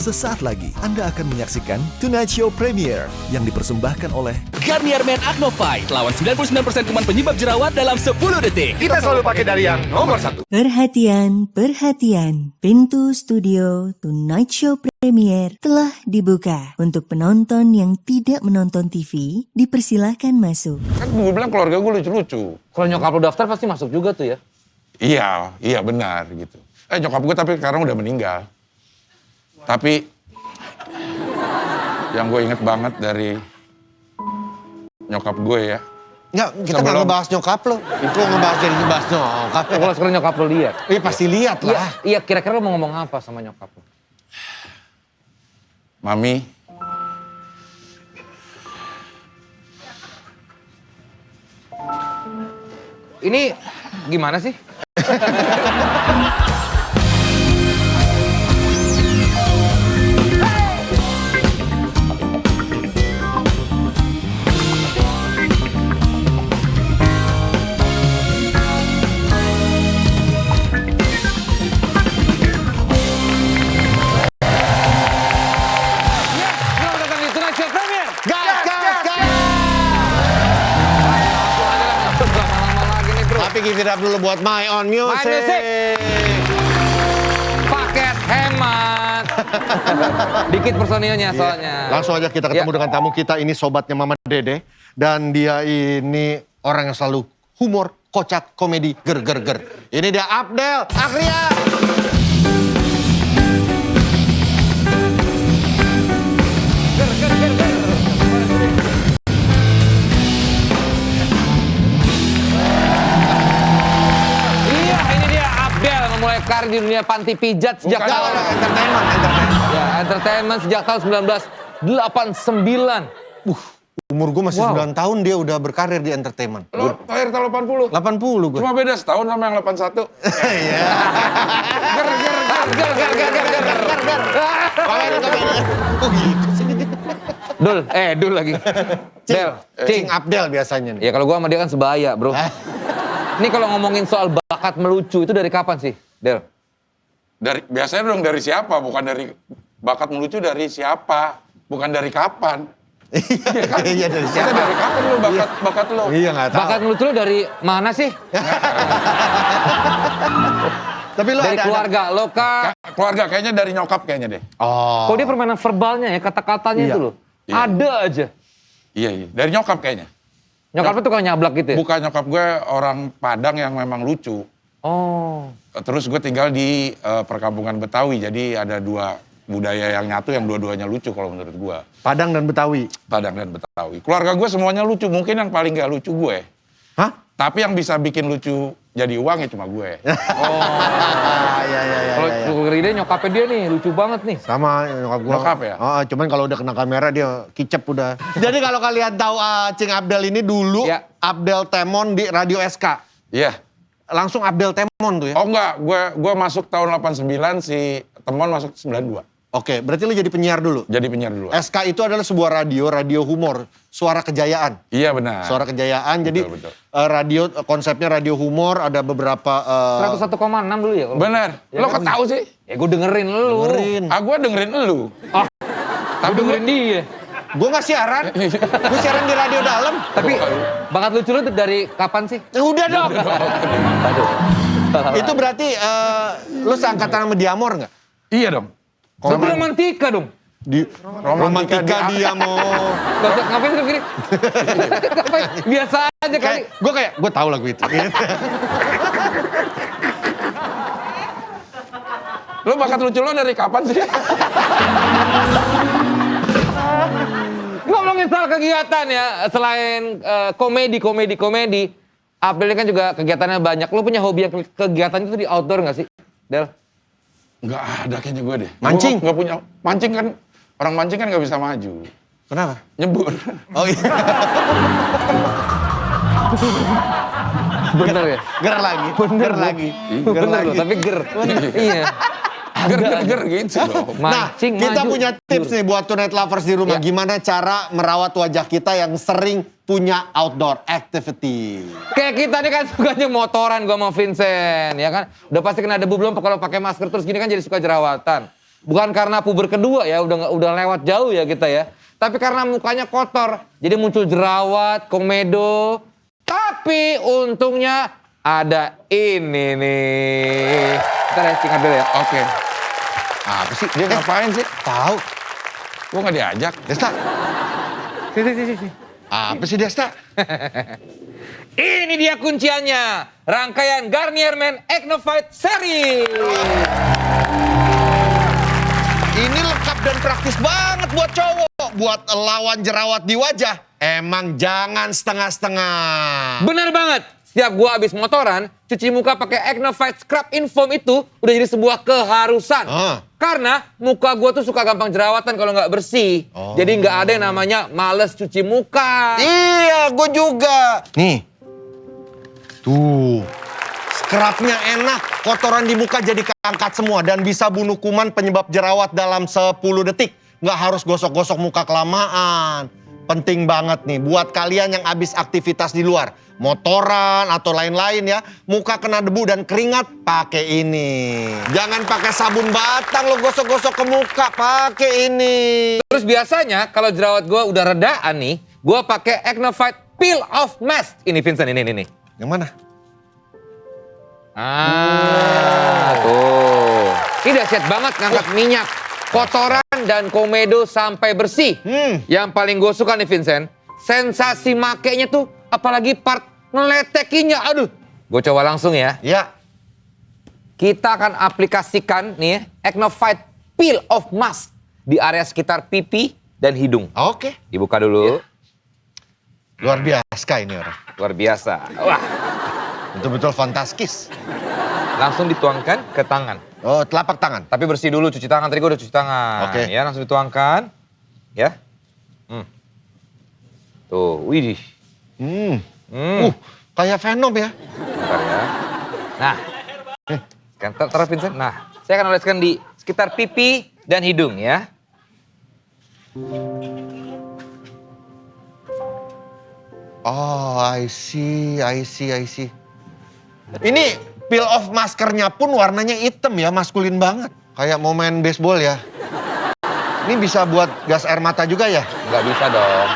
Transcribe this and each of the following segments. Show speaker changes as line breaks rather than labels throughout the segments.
Sesaat lagi Anda akan menyaksikan Tonight Show Premiere yang dipersembahkan oleh
Garnier Men Acno Fight lawan 99% kuman penyebab jerawat dalam 10 detik.
Kita selalu pakai dari yang nomor 1.
Perhatian, perhatian. Pintu studio Tonight Show Premiere telah dibuka. Untuk penonton yang tidak menonton TV, dipersilahkan masuk.
Kan gue bilang keluarga gue lucu-lucu.
Kalau nyokap lu daftar pasti masuk juga tuh ya?
Iya benar gitu. Nyokap gue tapi sekarang udah meninggal. Tapi yang gue inget banget dari nyokap gue ya.
Enggak, kita nggak ngebahas nyokap lo. Itu ngebahas nyokap.
Kalau sekarang nyokap lu lihat.
Iya pasti lihat lah.
Iya, kira-kira lu mau ngomong apa sama nyokap lu?
Mami,
Ini gimana sih? Selamat datang di Tonight Show Premiere.
Gas!
Lama-lama lagi nih bro.
Tapi give it up dulu buat My On Music.
My Music. Paket hemat. Dikit personilnya soalnya.
Langsung aja kita ketemu dengan tamu kita. Ini sobatnya Mama Dede. Dan dia ini orang yang selalu humor, kocak, komedi, ger. Ini dia Abdel Akria.
Iya, ini dia Abdel memulai karir di dunia panti pijat sejak
Bukan
tahun
Entertainment.
entertainment sejak tahun 1989.
Umur gue masih 9 tahun dia udah berkarir di entertainment.
lo lahir tahun 80.
80 gue.
Cuma beda setahun sama yang 81.
Iya. Kok gitu sih?
Dul lagi. Del,
Cing Abdel biasanya nih.
Ya kalau gua sama dia kan sebaya, bro. Ini kalau ngomongin soal bakat melucu itu dari kapan sih, Del?
Biasanya dong dari siapa, bukan dari bakat melucu dari siapa, bukan dari kapan.
Iya dari
Kita
siapa?
dari kapan lo bakat lo?
Iya nggak tahu.
Bakat melucu lu dari mana sih?
Tapi lo
Dari
ada
keluarga lo kah?
Keluarga kayaknya dari nyokap kayaknya deh.
Oh.
Kok dia permainan verbalnya ya, kata-katanya
Iya.
itu loh.
Iya.
Ada aja.
Iya, dari nyokap kayaknya.
Nyokap lu tuh kalau nyablak gitu ya?
Bukan nyokap gue orang Padang yang memang lucu.
Oh.
Terus gue tinggal di perkampungan Betawi, jadi ada dua budaya yang nyatu yang dua-duanya lucu kalau menurut gue.
Padang dan Betawi.
Padang dan Betawi. Keluarga gue semuanya lucu, mungkin yang paling gak lucu gue.
Hah?
Tapi yang bisa bikin lucu jadi uang ya cuma gue.
Iya.
Kalau keluarga dia nyokapnya dia nih lucu banget nih.
Sama nyokap gua.
Nyokap ya?
Cuman kalau udah kena kamera dia kicep udah. Jadi kalau kalian tahu Cing Abdel ini dulu
Ya.
Abdel Temon di Radio SK.
Iya.
Langsung Abdel Temon tuh ya.
Oh enggak, gue masuk tahun 89, si Temon masuk 92.
Oke, berarti lu jadi penyiar dulu.
Jadi penyiar dulu.
SK itu adalah sebuah radio humor, suara kejayaan.
Iya benar.
Suara kejayaan. Jadi
betul.
radio konsepnya radio humor, ada beberapa
101,6 dulu ya? kalau-
Benar.
Ya
Lo
kan?
kok tahu sih?
Ya gue dengerin lu.
dengerin.
Gue dengerin elu.
Tapi dengerin dia.
Gue nggak siaran. Gue siaran di radio dalam.
Tapi bakat lucu lu tuh dari kapan sih?
Ya udah dong.
Aduh.
Itu berarti lu seangkatan sama Diamor nggak?
Iya dong.
Lu romantika dong.
Di romantika dia mau.
Gak usah ngapain tuh gini. Ngapain? Biasa aja kali.
Gue tahu lagu itu.
Lo bakat lucu lo dari kapan sih?
Ngomongin soal kegiatan ya, selain komedi, Abdel ini kan juga kegiatannya banyak. Lu punya hobi yang kegiatannya itu di outdoor nggak sih, Del?
Nggak ada kayaknya gue deh.
Mancing?
Gua nggak punya. Mancing kan, orang mancing kan nggak bisa maju.
Kenapa?
Nyebur.
Oh iya.
Bener ya?
Ger lagi.
Bener loh, tapi ger. Iya.
Ger gitu loh.
Nah,
Mancing,
kita
maju.
punya tips nih buat Tonight Lovers di rumah.
Ya.
Gimana cara merawat wajah kita yang sering punya outdoor activity.
Kayak kita nih kan sukanya motoran gua sama Vincent, ya kan? Udah pasti kena debu belum kalau pakai masker terus gini kan jadi suka jerawatan. Bukan karena puber kedua ya, udah lewat jauh ya kita ya. Tapi karena mukanya kotor, jadi muncul jerawat, komedo. Tapi untungnya ada ini nih. Kita lihat dulu ya.
Oke. Apa sih? Dia ngapain sih?
Tahu.
Gua nggak diajak.
Desta.
Sini.
Apa sih Desta?
Ini dia kunciannya. Rangkaian Garnier Men Acne Fight Series.
Ini lengkap dan praktis banget buat cowok. Buat lawan jerawat di wajah. Emang jangan setengah-setengah.
Bener banget. Setiap gua habis motoran, cuci muka pakai Acne Fight Scrub In Foam itu udah jadi sebuah keharusan. Karena muka gua tuh suka gampang jerawatan kalau nggak bersih. Jadi nggak ada yang namanya males cuci muka.
Iya, gue juga. Nih. Tuh. Scrubnya enak. Kotoran di muka jadi keangkat semua. Dan bisa bunuh kuman penyebab jerawat dalam 10 detik. Nggak harus gosok-gosok muka kelamaan. Penting banget nih buat kalian yang habis aktivitas di luar. Motoran atau lain-lain ya. Muka kena debu dan keringat, pakai ini. Jangan pakai sabun batang lo gosok-gosok ke muka, pakai ini.
Terus biasanya kalau jerawat gua udah redaan nih, gua pakai Acne Fight Peel Off Mask. Ini Vincent, ini.
Yang mana?
Tuh. Ini dahsyat banget ngangkat minyak, kotoran dan komedo sampai bersih. Yang paling gue suka nih Vincent, sensasi makainya tuh apalagi part ngeletekinya. Aduh, gue coba langsung ya.
Ya.
Kita akan aplikasikan nih Acne Fight Peel Off Mask di area sekitar pipi dan hidung.
Oke.
Dibuka dulu.
Luar biasa ini orang.
Luar biasa. Wah,
Betul-betul fantastis.
langsung dituangkan ke tangan.
Oh, telapak tangan.
Tapi bersih dulu, cuci tangan. Tadi gue udah cuci tangan.
Oke.
Ya, langsung dituangkan. Ya. Tuh, widih.
Kayak Venom ya.
Bentar ya. Nah, kan taruh Vincent. Nah, saya akan oleskan di sekitar pipi dan hidung ya.
Oh, I see. Ini peel off maskernya pun warnanya hitam ya, maskulin banget. Kayak mau main baseball ya. Ini bisa buat gas air mata juga ya?
Nggak bisa dong.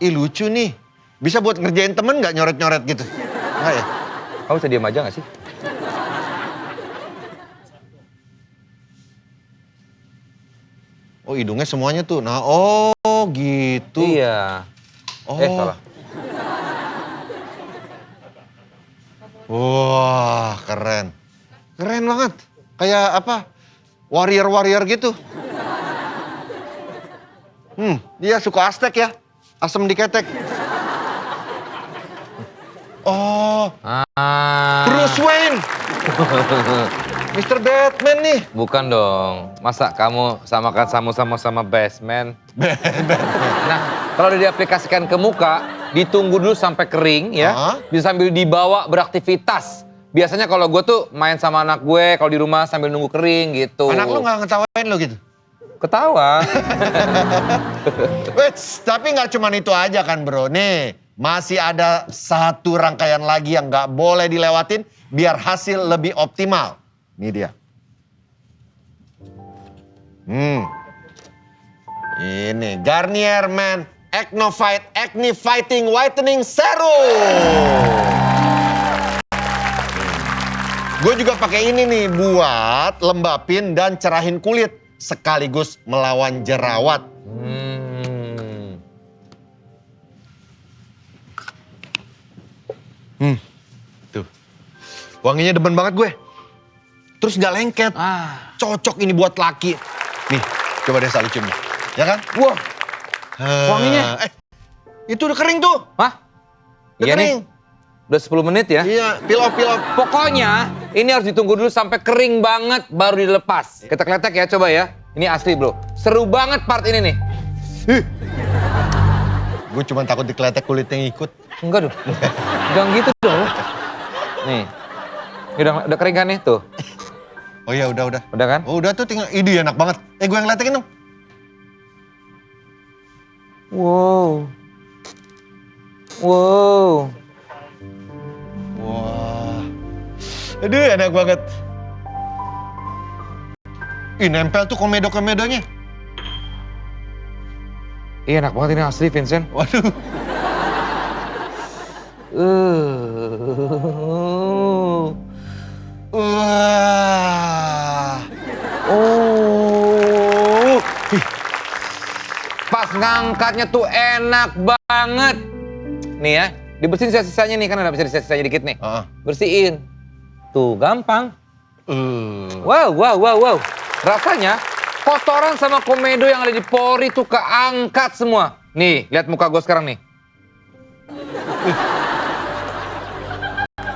Ih lucu nih. Bisa buat ngerjain temen nggak nyoret-nyoret gitu? Nggak ya?
Kamu bisa diam aja nggak sih?
Oh hidungnya semuanya tuh. Nah, oh gitu.
Iya.
Oh.
Salah.
Wah, keren. Keren banget. Kayak apa? Warrior gitu. Dia suka Aztek ya. Asam diketek. Oh, Bruce Wayne. Mr. Batman nih.
Bukan dong. Masa kamu samakan sama Batman? Nah, kalau udah diaplikasikan ke muka, ditunggu dulu sampai kering ya. Bisa sambil dibawa beraktivitas. Biasanya kalau gue tuh main sama anak gue kalau di rumah sambil nunggu kering gitu.
Anak lu nggak ngetawain lo gitu?
Ketawa.
Wait, tapi nggak cuma itu aja kan bro. Nih, masih ada satu rangkaian lagi yang nggak boleh dilewatin biar hasil lebih optimal. Ini dia. Ini Garnier Men Acne Fight Acne Fighting Whitening Serum. Gue juga pakai ini nih buat lembapin dan cerahin kulit sekaligus melawan jerawat. Tuh. Wanginya demen banget gue. Terus gak lengket. Cocok ini buat laki. Nih, coba deh saling cium. Ya kan?
Wah, wanginya.
Itu udah kering tuh.
Hah?
Udah
Iya
kering.
nih. Udah 10 menit ya?
Iya, peel off.
Pokoknya ini harus ditunggu dulu sampai kering banget baru dilepas. Kita kletek ya, coba ya. Ini asli bro. Seru banget part ini nih.
Gue cuma takut dikeletek kulitnya ngikut.
Enggak dong. Jangan gitu dong. Nih. Ini udah kering kan nih? Tuh.
Oh iya, udah.
Udah kan?
Oh udah tuh tinggal. Ide enak banget. Gue yang letekin dong.
Wow.
Wah. Aduh, enak banget. Ih, nempel tuh komedo-komedonya.
Iya enak banget ini asli Vincent.
Waduh. Wah.
Oh. Pas ngangkatnya tuh enak banget. Nih ya, dibersihin sisa-sisanya nih, kan ada bisa sisa-sisanya dikit nih. Bersihin. Tuh, gampang. Wow. Rasanya kotoran sama komedo yang ada di pori tuh keangkat semua. Nih, lihat muka gue sekarang nih.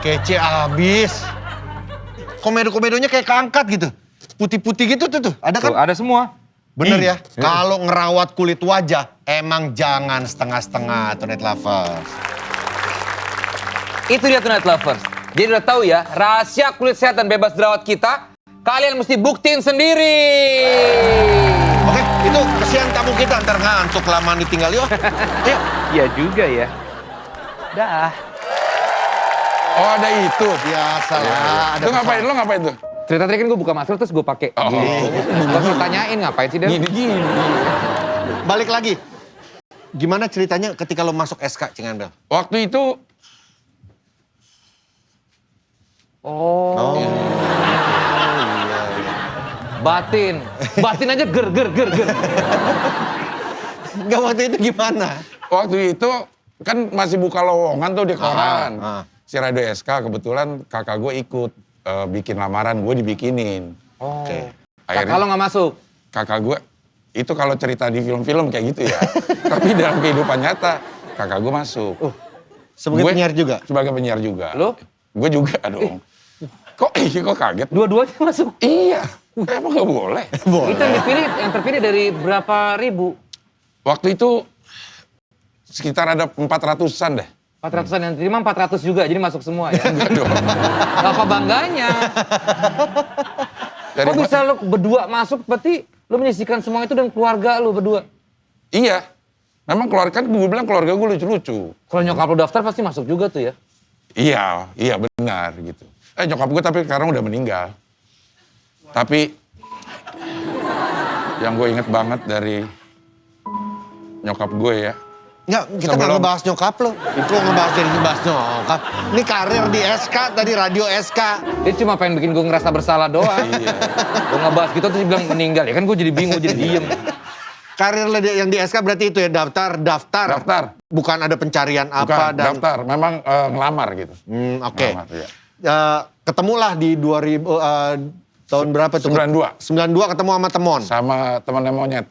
Kece abis. Komedo-komedonya kayak keangkat gitu. Putih-putih gitu tuh. Ada kan?
Tuh, ada semua.
Bener ya, kalau ngerawat kulit wajah, emang jangan setengah-setengah, Tonight Lovers.
Itu dia Tonight Lovers. Jadi udah tahu ya, rahasia kulit sehat dan bebas jerawat kita, kalian mesti buktiin sendiri.
Oke, itu kesian tamu kita, ntar ngantuk kelamaan ditinggal yuk. Ayo.
Iya juga ya. Dah.
Oh ada itu.
Biasa lah.
Itu ngapain? Lo ngapain tuh?
Cerita tadi kan gue buka masker terus gue pakai.
Oh.
Gak usah tanyain ngapain sih, Dan?
Gini.
Balik lagi. Gimana ceritanya ketika lo masuk SK, Cing Andel?
Waktu itu
Oh. Batin. Batin aja ger.
Enggak, waktu itu gimana?
Waktu itu kan masih buka lowongan tuh di koran. Si Radio SK kebetulan kakak gue ikut bikin lamaran, gue dibikinin.
Oh.
Oke.
Kakak lo gak masuk?
Kakak gue, itu kalau cerita di film-film kayak gitu ya. Tapi dalam kehidupan nyata, kakak gue masuk.
Sebagai penyiar juga?
Sebagai penyiar juga.
Lo?
Gue juga dong. Kok kaget?
Dua-duanya masuk?
Iya, emang gak boleh?
Itu yang terpilih dari berapa ribu?
Waktu itu sekitar ada 400-an deh.
400-an yang terima 400 juga, jadi masuk semua ya?
Enggak dong.
Apa bangganya? Kok bisa lo berdua masuk, berarti lo menyisihkan semua itu dan keluarga lo berdua?
Iya, memang keluarga, gue bilang keluarga gue lucu-lucu.
Kalau nyokap lo daftar pasti masuk juga tuh ya?
Iya benar gitu. Nyokap gue tapi sekarang udah meninggal. Tapi yang gue inget banget dari nyokap gue ya.
Enggak, kita nggak ngebahas nyokap lo. Itu ngebahas nyokap. Ini karir di SK, tadi radio SK.
Dia cuma pengen bikin gue ngerasa bersalah doang.
Iya.
Gue ngebahas gitu terus dia bilang meninggal. Ya kan gue jadi bingung, jadi diem.
Karir lo yang di SK berarti itu ya daftar.
Daftar.
Bukan ada pencarian apa
Bukan,
dan.
daftar. Memang ngelamar gitu.
Oke.
Ngelamar, iya.
Ketemulah di 2000 tahun berapa tuh?
92.
92 ketemu sama Temon.
Sama temannya monyet.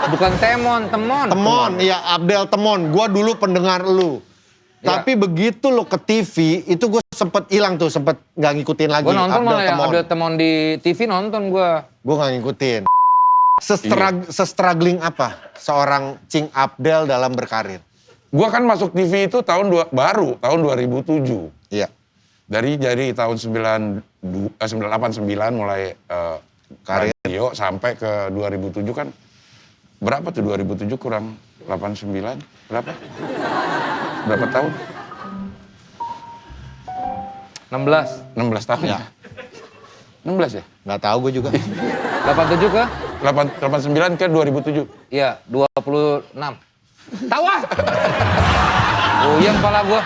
Bukan Temon.
Temon, iya Abdel Temon. Gua dulu pendengar lu.
Ya.
Tapi begitu lo ke TV, itu gue sempet hilang tuh, sempet nggak ngikutin lagi.
Gue nonton malah yang Abdel Temon di TV nonton gue.
Gue nggak ngikutin. Se-struggling apa seorang Cing Abdel dalam berkarir?
Gua kan masuk TV itu tahun 2007.
Iya.
Dari tahun 89 mulai
Karir.
radio sampai ke 2007 kan berapa tuh 2007 kurang 89 berapa? Berapa tahun?
16
tahun ya. 16 ya?
Nggak tahu gue juga.
87 ke?
89 ke 2007.
Iya, 26. Tahu ah? Oh iya kepala gue.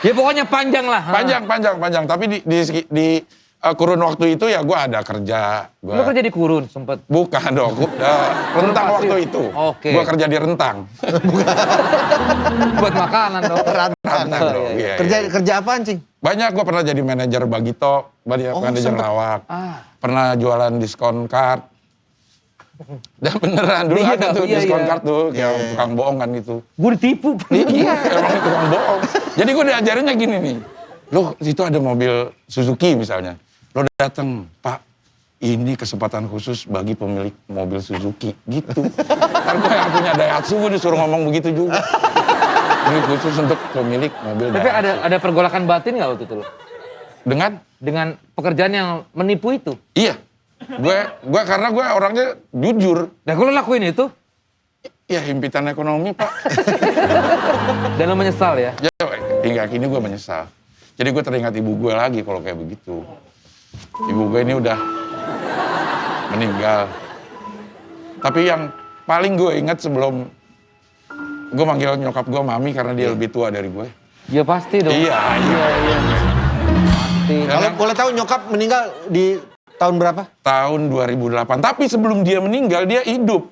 Ya pokoknya panjang lah.
Panjang. Tapi di kurun waktu itu ya gue ada kerja.
Lu kerja di kurun sempet?
Bukan dong, rentang waktu itu.
Oke.
Gue kerja di rentang.
Buat makanan dong.
Rantang dong. Iya.
Kerja apaan, Cing?
Banyak, gue pernah jadi manajer bagito, manajer lawak. Pernah jualan diskon card. Dan beneran dulu
Iya,
ada tuh
iya,
diskon
iya.
card tuh, kayak tukang bohong kan gitu.
Gue ditipu.
Iya, emang tukang bohong. Jadi gue diajarinnya gini nih. Lo situ ada mobil Suzuki misalnya. Lo datang, Pak, ini kesempatan khusus bagi pemilik mobil Suzuki. Gitu. Kan gue yang punya Daihatsu, gue disuruh ngomong begitu juga. Ini khusus untuk pemilik mobil
Tapi
Daihatsu.
ada pergolakan batin nggak waktu itu lo?
Dengan
Pekerjaan yang menipu itu?
iya. Gue karena gue orangnya jujur.
Nah kalau lakuin itu?
Ya himpitan ekonomi, Pak.
Dan lo menyesal ya?
Ya hingga kini gue menyesal. Jadi gue teringat ibu gue lagi kalau kayak begitu. Ibu gue ini udah meninggal. Tapi yang paling gue ingat sebelum gue manggil nyokap gue mami karena dia lebih tua dari gue.
Ya pasti dong.
Iya.
Pasti.
Kalau boleh tahu nyokap meninggal di tahun berapa?
Tahun 2008. Tapi sebelum dia meninggal dia hidup.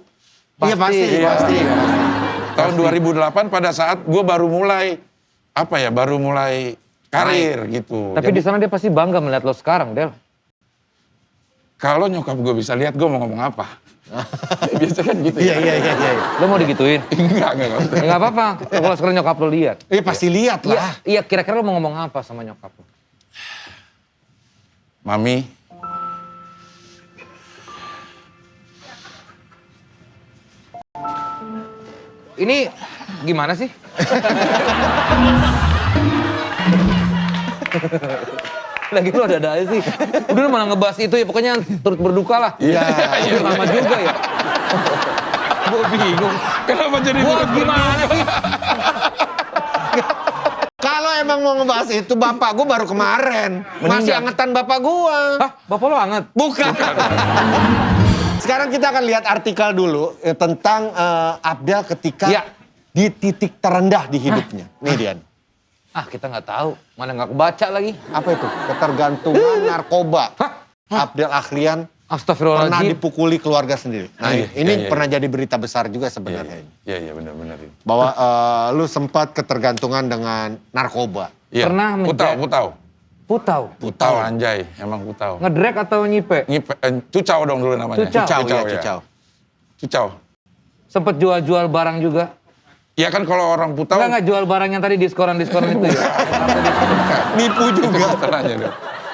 Iya pasti.
Tahun 2008 pada saat gue baru mulai karir gitu.
Tapi di sana dia pasti bangga melihat lo sekarang, Del.
Kalau nyokap gue bisa lihat gue mau ngomong apa. Biasa kan gitu ya.
Iya.
Lo mau digituin?
Enggak.
Ya nggak apa-apa. Kalau sekarang nyokap lo lihat.
Pasti lihat lah.
Iya, kira-kira lo mau ngomong apa sama nyokap lo?
Mami,
Ini gimana sih? Lagi lo ada aja sih. Udah lu malah ngebahas itu ya, pokoknya turut berduka lah.
Iya.
Udah lama juga ya. Gue bingung.
kenapa jadi
Gue
turut
gimana sih?
Kalau emang mau ngebahas itu, bapak gue baru kemarin. Masih angetan bapak gue.
Hah? Bapak lo anget?
Bukan. Sekarang kita akan lihat artikel dulu tentang Abdel ketika di titik terendah di hidupnya. Nih Dian.
Kita nggak tahu. Mana nggak kebaca lagi.
Apa itu? Ketergantungan narkoba. Abdel Akhrian pernah
Astagfirullahaladzim.
dipukuli keluarga sendiri. Nah, ini pernah jadi berita besar juga sebenarnya.
Iya benar-benar.
Bahwa lu sempat ketergantungan dengan narkoba.
Iya.
Pernah
Putau anjay, emang putau.
Ngedrek atau nyipe?
Cucau dong dulu namanya. Cucau.
Sempet jual-jual barang juga?
Iya kan kalau orang putau.
Enggak jual barang yang tadi diskoran-diskoran itu ya?
Nipu juga.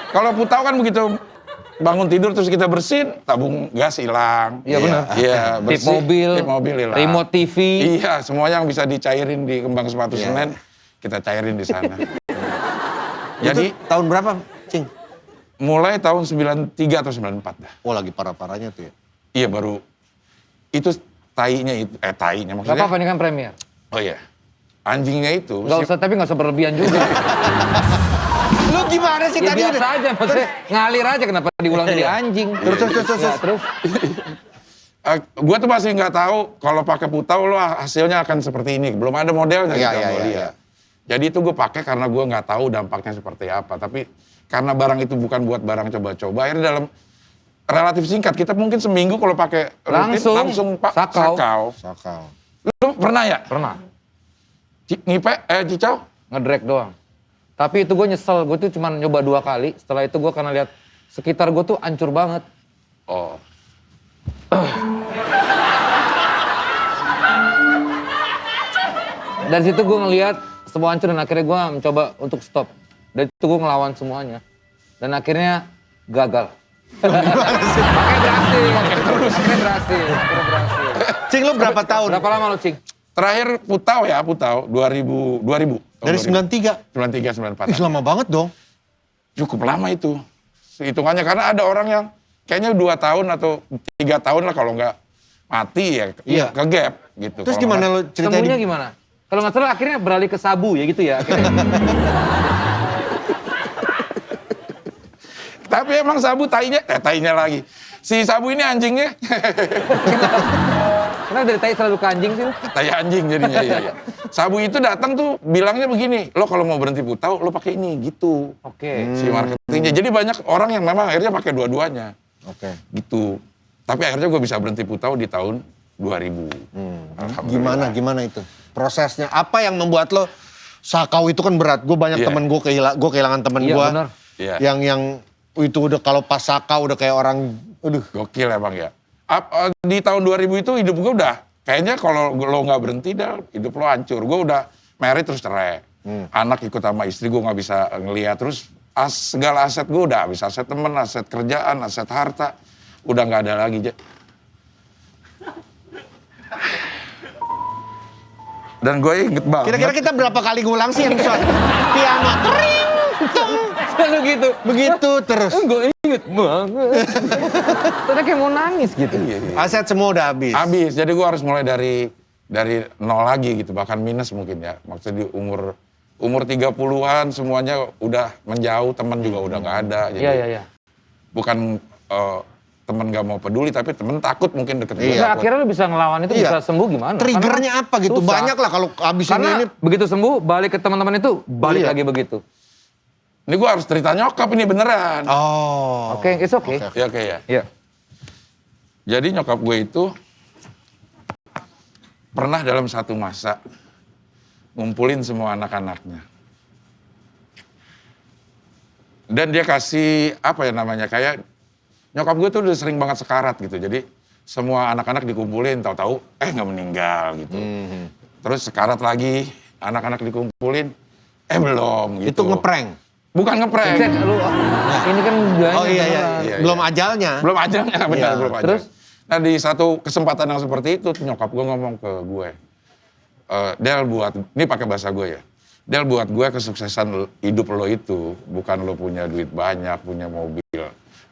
Kalau putau kan begitu bangun tidur terus kita bersihin, tabung gas hilang.
Iya benar.
Iya,
Tip mobil hilang. Remote TV.
Iya, semuanya yang bisa dicairin di Kembang Sepatu Senen, kita cairin di sana. Jadi
Itu tahun berapa, Cing?
mulai tahun 93 atau 94 dah.
Oh, lagi parah-parahnya tuh ya.
Iya baru itu tainya
Gak
maksudnya.
apa-apa, ini kan premier.
Oh iya. Anjingnya itu.
Tapi gak usah berlebihan juga.
Lu gimana sih
Ya
tadi?
biasa aja, maksudnya ngalir aja kenapa diulang jadi anjing.
Terus.
Terus.
Gue tuh masih nggak tahu kalau pakai putau lo hasilnya akan seperti ini. Belum ada modelnya
Iya,
kita
iya,
mau
iya,
lihat. Jadi itu gue pakai karena gue nggak tahu dampaknya seperti apa. Tapi karena barang itu bukan buat barang coba-coba, akhirnya dalam relatif singkat kita mungkin seminggu kalau pakai rutin langsung sakau. Lu pernah ya?
Pernah.
Cicau?
Ngedrek doang. Tapi itu gue nyesel, gue tuh cuma nyoba 2 kali. Setelah itu gue karena lihat sekitar gue tuh hancur banget.
Oh.
Dari situ gue ngelihat semua hancur dan akhirnya gue mencoba untuk stop. Dan itu gue ngelawan semuanya. Dan akhirnya gagal. Akhirnya berhasil.
Cing, lu berapa tahun?
Berapa lama lo, Cing?
Terakhir putau 2000.
Dari 93?
93, 94.
Ih, lama banget dong.
Cukup lama itu. Hitungannya karena ada orang yang kayaknya 2 tahun atau 3 tahun lah kalau nggak mati ya ke gap gitu.
Terus
Kalau
gimana
nggak-
lo ceritanya?
Semuanya gimana? Kalau nggak salah akhirnya beralih ke sabu ya gitu ya. Akhirnya.
Tapi emang sabu tainya lagi. Si sabu ini anjingnya
Kenapa dari tai selalu ke anjing sih?
tai anjing jadinya. Iya. Sabu itu datang tuh bilangnya begini, lo kalau mau berhenti putau lo pakai ini gitu.
Oke.
Si marketingnya. Jadi banyak orang yang memang akhirnya pakai dua-duanya.
Oke.
Gitu. Tapi akhirnya gue bisa berhenti putau di tahun 2000. Alhamdulillah.
Gimana itu? Prosesnya apa yang membuat lo sakau itu kan berat. Gue banyak
Iya.
temen gue kehilangan temen
Iya,
gue.
benar.
Iya.
Yang itu udah kalau pas sakau udah kayak orang, aduh.
Gokil emang ya. Di tahun 2000 itu hidup gue udah, kayaknya kalau lo nggak berhenti dah, hidup lo hancur. Gue udah married terus cerai. Anak ikut sama istri gue nggak bisa ngeliat. Terus segala aset gue udah habis. Aset temen, aset kerjaan, aset harta. Udah nggak ada lagi. Dan gue inget banget.
Kira-kira kita berapa kali ngulang sih yang soal piano? Tering, tung.
Selalu gitu.
Begitu terus.
Gue inget banget. Tadi kayak mau nangis gitu.
Iya.
Aset semua udah habis.
Habis, jadi gue harus mulai dari nol lagi gitu, bahkan minus mungkin ya. Maksudnya di umur umur 30-an semuanya udah menjauh, teman juga udah nggak ada. Jadi
Iya.
bukan teman nggak mau peduli, tapi teman takut mungkin deket gue.
Nah, akhirnya lu bisa ngelawan itu
Iya.
bisa sembuh gimana?
Triggernya
Karena
apa gitu?
susah.
Banyak lah kalau abis
Karena
ini.
begitu sembuh balik ke teman-teman itu balik
Iya.
lagi begitu.
Ini gue harus cerita nyokap ini beneran.
Oh.
Oke, it's okay.
Ya oke ya.
Iya.
Jadi nyokap gue itu pernah dalam satu masa ngumpulin semua anak-anaknya. Dan dia kasih, apa ya namanya, kayak nyokap gue tuh udah sering banget sekarat gitu. Jadi semua anak-anak dikumpulin, tahu-tahu nggak meninggal gitu. Terus sekarat lagi, anak-anak dikumpulin, belum gitu.
Itu ngeprank.
Bukan ngeprank.
Cek, lu ini kan bilangnya
Oh iya.
beneran.
Iya.
Belum ajalnya.
Belum ajalnya, benar,
Iya.
belum ajal.
Terus?
Nah di satu kesempatan yang seperti itu, nyokap gue ngomong ke gue, Del buat, ini pakai bahasa gue ya, Del buat gue kesuksesan hidup lo itu, bukan lo punya duit banyak, punya mobil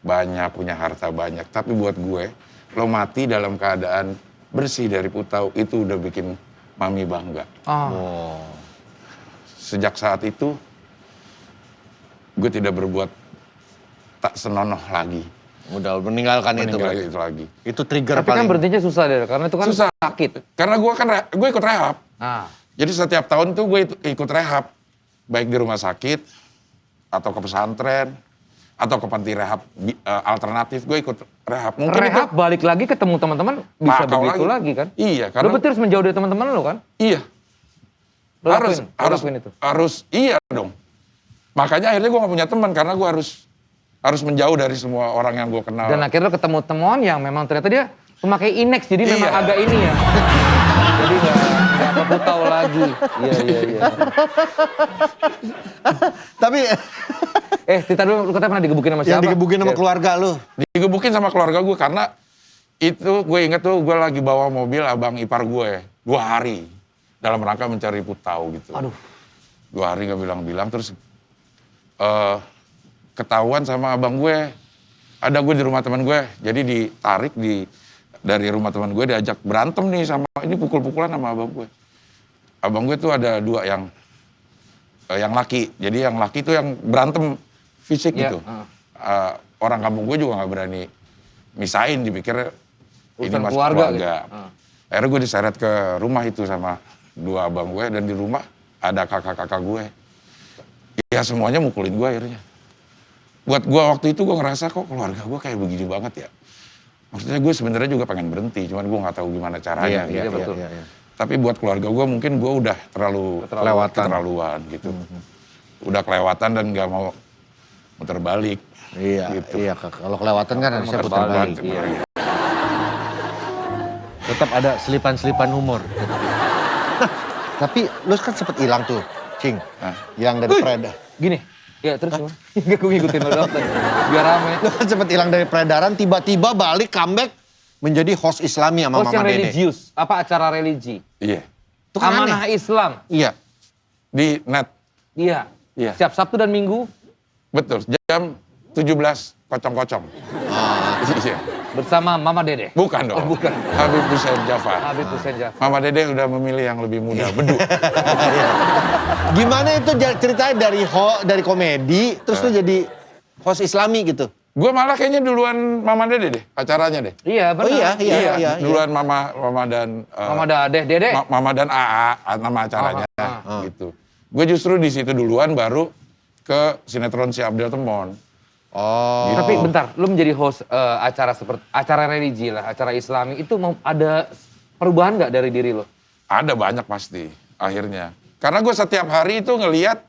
banyak, punya harta banyak, tapi buat gue, lo mati dalam keadaan bersih dari putau, itu udah bikin mami bangga.
Oh.
Sejak saat itu, gue tidak berbuat tak senonoh lagi.
Udah meninggalkan itu.
Meninggal
berarti.
itu lagi.
Itu trigger
Tapi kan
paling.
berhentinya susah deh, karena itu kan
Susah.
sakit.
Karena gue ikut rehab.
Nah,
Jadi setiap tahun tuh gue ikut rehab. Baik di rumah sakit, atau ke pesantren, atau ke panti rehab alternatif, gue ikut rehab. Mungkin
rehab
itu
balik lagi ketemu teman-teman bisa
bakal
begitu lagi kan?
Iya,
Lu
karena
berarti harus menjauh dari teman-teman lu kan?
iya.
Lu lakuin itu.
Iya dong. Makanya akhirnya gue gak punya teman karena gue harus menjauh dari semua orang yang gue kenal.
Dan akhirnya lu ketemu teman yang memang ternyata dia pemakai Inex, jadi memang
Iya.
agak ini ya. Jadi nggak keputau lagi. Iya.
Tapi
Tita dulu, lu katanya pernah digebukin sama siapa?
yang digebukin sama
Ya.
keluarga lu.
Digebukin sama keluarga gue karena itu gue inget tuh gue lagi bawa mobil abang ipar gue 2 hari dalam rangka mencari putau gitu.
Aduh.
2 hari gak bilang-bilang terus ketahuan sama abang gue. Ada gue di rumah teman gue, jadi ditarik dari rumah teman gue diajak berantem nih sama ini pukul-pukulan sama abang gue. Abang gue tuh ada 2 yang laki. Jadi yang laki tuh yang berantem fisik
Ya,
gitu. Orang kampung gue juga nggak berani misain, dipikir ini
Urusan
masuk
keluarga
keluarga.
gitu.
Akhirnya gue diseret ke rumah itu sama 2 abang gue dan di rumah ada kakak-kakak gue. Ya semuanya mukulin gue akhirnya. Buat gue waktu itu gue ngerasa kok keluarga gue kayak begini banget ya. Maksudnya gue sebenarnya juga pengen berhenti, cuman gue nggak tahu gimana caranya.
Iya,
gitu.
betul.
Tapi buat keluarga gue mungkin gue udah terlalu keterlaluan gitu. Udah kelewatan dan nggak mau muter balik.
Iya,
Gitu.
iya. Kalau kelewatan kan harusnya putar balik.
Iya.
Tetap ada selipan-selipan humor. Nah, tapi lu kan sempet hilang tuh, Cing.
Hah?
Yang dari Preda.
Gini, ya terus gimana? Gue ngikutin lo doang tadi. Biar rame.
Lu kan sempet hilang dari peredaran, tiba-tiba balik comeback menjadi host Islami sama
Host yang
Mama Dede.
religius, apa acara religi?
Iya.
Itu kan
Amanah
aneh.
Islam.
Iya.
Di net,
Iya.
Iya.
Setiap Sabtu dan Minggu
betul. Jam 17 kocong-kocong. Iya.
bersama Mama Dede.
Bukan dong.
Oh, bukan.
Habib Hussein Jafar.
Habib Hussein Jafar.
Mama Dede udah memilih yang lebih muda, Bedu.
Gimana itu ceritanya dari komedi, terus lu jadi host Islami gitu?
Gue malah kayaknya duluan Mama Dede deh, acaranya deh.
Iya benar.
Oh iya.
Duluan Mama dan
Mama Dede.
Mama dan AA nama acaranya gitu. Gue justru di situ duluan baru ke sinetron si Abdel Temon.
Oh.
Tapi bentar, lu menjadi host acara religi lah, acara Islami itu ada perubahan nggak dari diri lo?
Ada banyak pasti akhirnya. Karena gue setiap hari itu ngelihat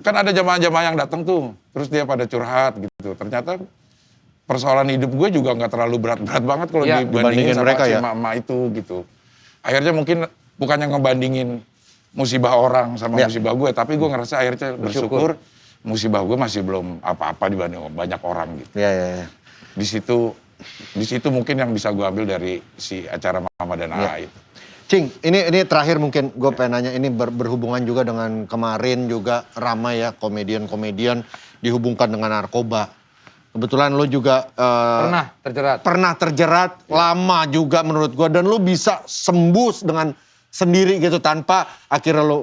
kan ada jamaah-jamaah yang datang tuh, terus dia pada curhat gitu. Ternyata persoalan hidup gue juga nggak terlalu berat-berat banget kalau
Ya,
dibandingin sama
mereka
si
ya.
emak-emak itu gitu. Akhirnya mungkin bukannya ngebandingin musibah orang sama
Ya.
musibah gue, tapi gue ngerasa akhirnya bersyukur musibah gue masih belum apa-apa dibanding banyak orang gitu.
Iya.
Di situ mungkin yang bisa gue ambil dari si acara Mama dan AA itu.
Cing, ini terakhir mungkin gue pengen nanya, ini berhubungan juga dengan kemarin juga ramai ya komedian-komedian dihubungkan dengan narkoba. Kebetulan lo juga pernah terjerat lama juga menurut gue, dan lo bisa sembuh dengan sendiri gitu tanpa akhirnya lo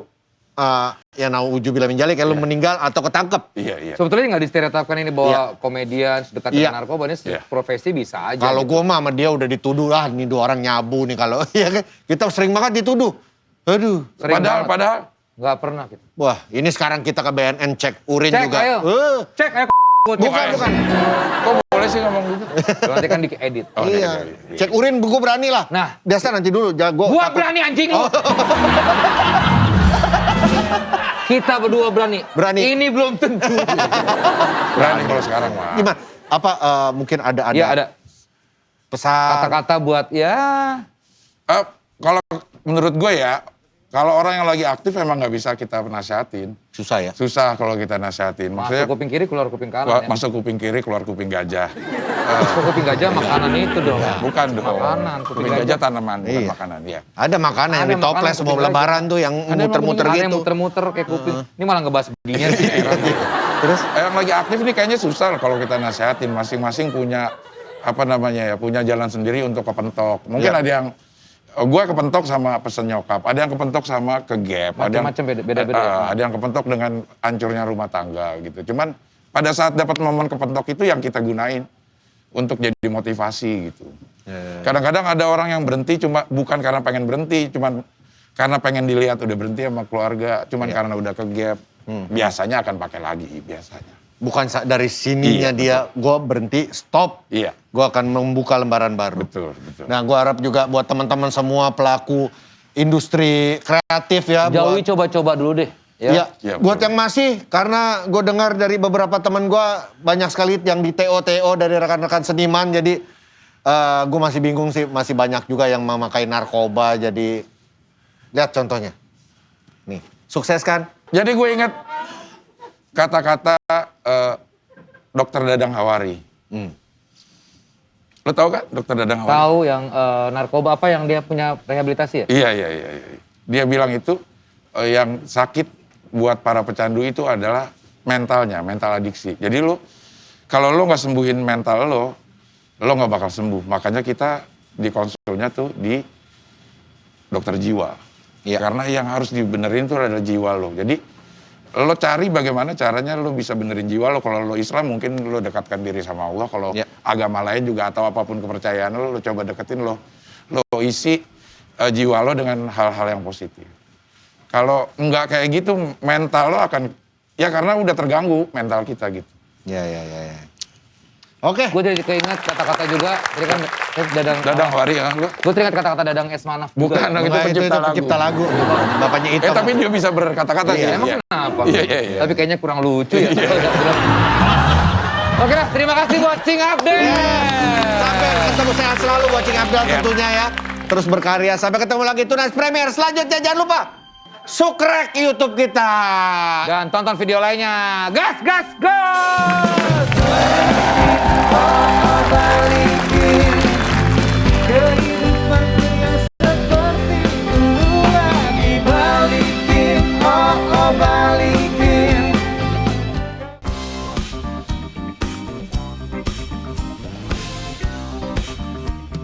ya nauzubillah min dzalik, lu meninggal atau ketangkep.
Iya.
Sebetulnya nggak distereotipkan ini bahwa komedian dekat
Iya.
dengan narkoba ini
Iya.
profesi bisa aja.
Kalau
gitu.
gua mah sama dia udah dituduh, nih dua orang nyabu nih kalau ya kan. Kita sering banget dituduh. Aduh.
Sering banget.
Padahal
Nggak pernah gitu.
Wah, ini sekarang kita ke BNN cek urin
Cek,
juga.
ayo. Cek, ayo.
Bukan.
kok boleh sih ngomong gitu?
Nanti kan diedit.
Oh,
Iya.
iya.
Cek urin gua berani lah.
Nah.
Biasa nanti dulu jago.
Gua berani anjing lu. Kita berdua berani.
Berani.
Ini belum tentu.
Berani kalau sekarang mah.
Gimana? Apa mungkin ada
Iya ada
pesan
kata-kata buat ya.
Kalau menurut gue ya, kalau orang yang lagi aktif emang nggak bisa kita nasihatin.
susah ya?
Susah kalau kita nasihatin.
Masuk kuping kiri keluar kuping kanan. Ya.
Masuk kuping kiri, keluar kuping gajah.
Masuk kuping gajah makanan itu dong.
Bukan dong.
Makanan,
Kuping gajah tanaman, bukan
Iya.
makanan. Iya.
Ada makanan yang
Ada
ditoples
makanan
sebelum
kuping
lebaran tuh yang
Ada
muter-muter
Ada yang
gitu.
muter-muter kayak kuping. Ini malah ngebahas beginian sih. heran.
Terus
Yang lagi aktif nih kayaknya susah kalau kita nasihatin. Masing-masing punya punya jalan sendiri untuk kepentok. Mungkin
Iya.
ada yang gue kepentok sama pesen nyokap, ada yang kepentok sama ke gap,
Macam-macam, beda-beda.
ada yang kepentok dengan hancurnya rumah tangga gitu. Cuman pada saat dapat momen kepentok itu yang kita gunain untuk jadi motivasi gitu. Kadang-kadang ada orang yang berhenti cuma bukan karena pengen berhenti, cuman karena pengen dilihat udah berhenti sama keluarga, cuman karena udah ke gap. Biasanya akan pakai lagi biasanya.
bukan dari sininya
Iya,
dia, gue berhenti, stop.
Iya.
Gue akan membuka lembaran baru.
Betul.
Nah, gue harap juga buat teman-teman semua pelaku industri kreatif ya.
Jauhi coba-coba dulu deh.
Ya,
Ya,
buat
betul.
yang masih, karena gue dengar dari beberapa teman gue banyak sekali yang di TO dari rekan-rekan seniman, jadi gue masih bingung sih, masih banyak juga yang memakai narkoba, jadi lihat contohnya. Nih, sukses kan?
Jadi gue ingat kata-kata Dokter Dadang Hawari. Lo tau kan Dokter Dadang Hawari?
Tahu yang narkoba apa yang dia punya rehabilitasi ya?
Iya. Dia bilang itu yang sakit buat para pecandu itu adalah mentalnya, mental adiksi. Jadi lo, kalau lo nggak sembuhin mental lo nggak bakal sembuh. Makanya kita di konsulnya tuh di dokter jiwa.
Iya.
Karena yang harus dibenerin tuh adalah jiwa lo. Jadi lo cari bagaimana caranya lo bisa benerin jiwa lo. Kalau lo Islam mungkin lo dekatkan diri sama Allah. Kalau
Iya.
agama lain juga atau apapun kepercayaan lo coba deketin lo isi jiwa lo dengan hal-hal yang positif. Kalau nggak kayak gitu, mental lo akan, ya karena udah terganggu mental kita gitu.
Ya. Oke.
Gue jadi keinget kata-kata juga, tadi kan
Dadang Hawari ya lo?
Gue teringat kata-kata Dadang Esmanaf juga.
Bukan,
Itu pencipta lagu. Bapaknya itu.
Tapi dia bisa berkata-kata
Iya,
sih.
Emang
Iya.
kenapa?
Iya.
Tapi kayaknya kurang lucu ya. Oke lah, terima kasih buat Cing Update.
Sampai ketemu, sehat selalu buat Cing Abdal tentunya ya. Terus berkarya. Sampai ketemu lagi Tunas Premier. Selanjutnya jangan lupa subscribe YouTube kita.
Dan tonton video lainnya. Gas!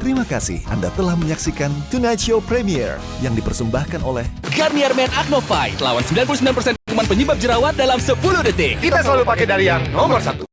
Terima kasih Anda telah menyaksikan Tonight Show Premier yang dipersembahkan oleh
Garnier Men Acno Fight lawan 99% kuman penyebab jerawat dalam 10 detik.
Kita selalu pakai dari yang nomor 1.